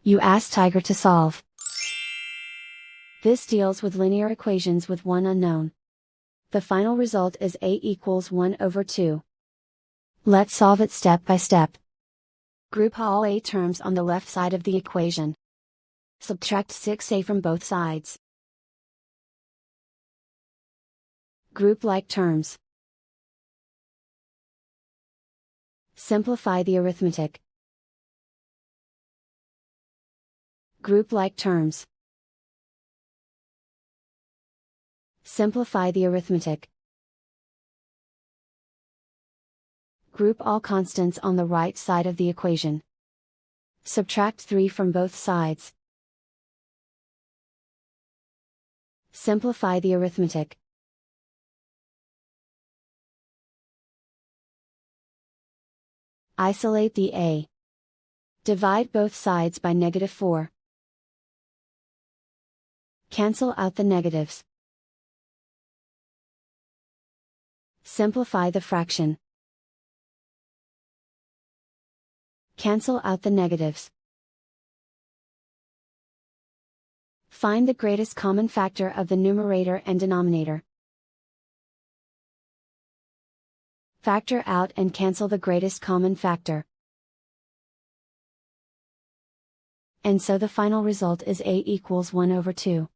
You ask Tiger to solve. This deals with linear equations with one unknown. The final result is a equals 1 over 2. Let's solve it step by step. Group all a terms on the left side of the equation. Subtract 6a from both sides. Group like terms. Simplify the arithmetic. Group like terms. Simplify the arithmetic. Group all constants on the right side of the equation. Subtract 3 from both sides. Simplify the arithmetic. Isolate the a. Divide both sides by -4. Cancel out the negatives. Simplify the fraction. Cancel out the negatives. Find the greatest common factor of the numerator and denominator. Factor out and cancel the greatest common factor. And so the final result is a equals 1 over 2.